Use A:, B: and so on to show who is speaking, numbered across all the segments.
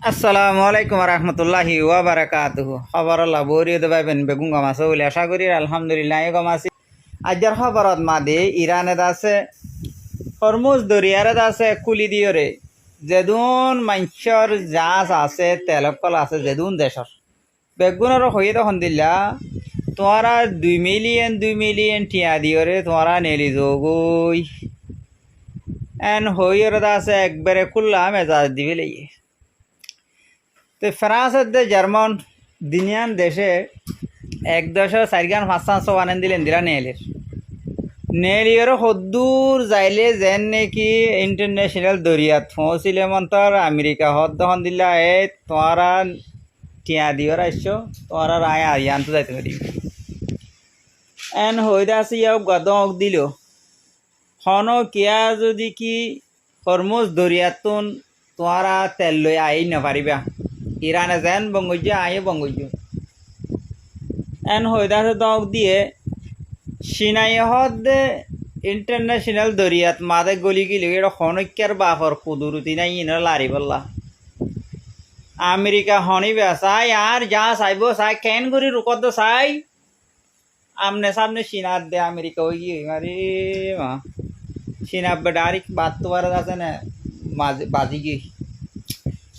A: আসসালামু আলাইকুম রহমতুল্লাহি ওয়া বারাকাতুহু। খবর আল্লাহ বরিয়ে দেবেন বেগুন গমাছে বলে আশা করি আলহামদুলিল্লাহ গমাছি। আজের খবরত মাদে ইরানের আছে হরমুজ দরিয়ার আছে কুলি দিয়রে যেদুন মানুষের জাহাজ আছে তেলকল আছে যেদুন দেশর বেগুনের হয়ে তখন দিলা তোমারা 2 মিলিয়ন টিয়া দিয়রে তোমারা নেলি যোগই এন হইয়ের আছে একবারে খুললা মেজাজ দিবে লেগে। তো ফ্রান্সের দে জার্মান দিনিয়ান দেশে 1.4-5 আনেন দিলেন দিলা নেলিয়ের হদ্দুর যাইলে যেন নাকি ইন্টারন্যাশনাল দরিয়াত পৌঁছিলে মন্তর আমেরিকা হদ দখন দিলা তোমারা টিয়া দিওর আসছো তোমারা রায় আনতে যাইতে পারি এন হইতে আছে ইয়াও গদক দিল হন কিয়া যদি কি হরমুজ দরিয়াতুন তোমারা তেল লই আই না পারিবা ইরানে যেন বঙ্গজ আয়ে বঙ্গজ এন হইতে দক দিয়ে সিনাইহদ ইন্টারন্যাশনাল দরিয়াত মাদে গলি গিলি এটা হনক্যার বাফর কুদুরুতি নাই ইনার লারি বললা আমেরিকা হনিবে চাই আর যা চাইব চাই কেন করি রুকত চাই আমনে সামনে সিনার দে আমেরিকা ওই গিয়ে আরে মা সিনাবে ডাইরেক্ট বাদ তো আছে না বাজি গিয়ে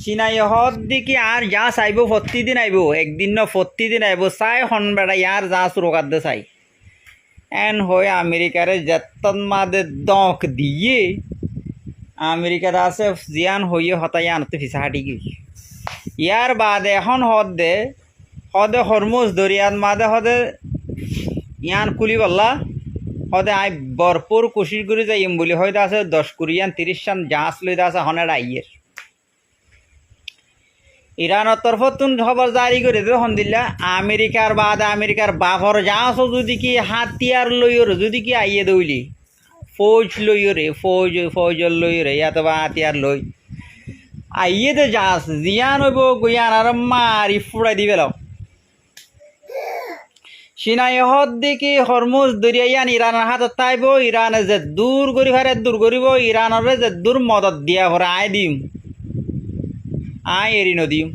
A: সিনাইহদ দিকে আর যা চাইব প্রতিদিন আইব একদিন ন প্রতিদিন আইব চাই হন বেড়া ইয়ার যা সুরকাত দে চাই এন হয়ে আমেরিকারে যেতন মাদে দক দিয়ে আমেরিকার আছে জিয়ান হইয়ে হতাই আনতে ফিসা হাঁটি গিয়ে ইয়ার বাদে এখন হদে হরমুজ দরিয়াত মাদে হদে ইয়ান কুলি বললা হদে আই ভরপুর কুশির করে যাইম বলি হয়তো আছে 10 কোরিয়ান 30 সান জাহাজ লইতে আছে হনের আইয়ের ইরানের তরফতুন খবর জারি করে তখন দিলা আমেরিকার বাদে আমেরিকার বাফর জাহাজও যদি কি হাতিয়ার লইরে যদি কি আইয়ে দইলি ফৌজ লইরে ফৌজর লইরে ইয়াতো বা হাতিয়ার লই আইয়ে তো জাহাজ জিয়ান হইব গুয়ান আর মারি ফুড়াই দিবে ল সিনাইহদ দিকে হরমুজ দরিয়ান ইরানের হাতত তাইব ইরানে যে দূর করি ফারে দূর করিব ইরানের যে দূর মদত দিয়া ভরে আয় দিম আয় এরি নদীম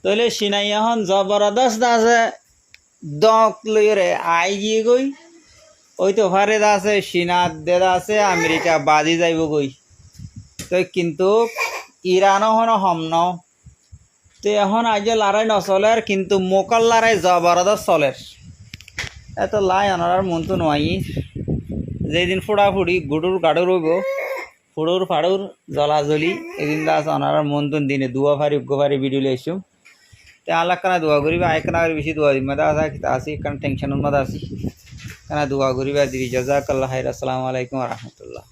A: তাহলে সিনাই এখন জবরদস্ত আছে দক লইরে আই গিয়ে গই ওই তো ফারে আছে সিনার দেদ আছে আমেরিকা বাজি যাইব গই তো কিন্তু ইরানও হন হমন তো এখন আজ লড়াই নচলের কিন্তু মোকাল লড়াই জবরদস্ত চলের এত লাই আনার মন তো নয় যেদিন ফুড়াফুড়ি গুড়ুর গাড়ু রইব ফুড়ুর ফাড়ুর জ্বলাজলি এদিন দাস আনার মন তো দিনে দুয়া ফারি উগ্র ফারি ভিডিও লেসুম তো আল্লাহ কানা দোয়া করিবা আয় কানা বেশি দোয়া দিম মাদা আসি কারণ টেনশনের মধ্যে আসি কানা দোয়া করিবা দিবি জাজাকাল্লাহ খাইর। আসসালামু আলাইকুম রহমতুল্লাহ।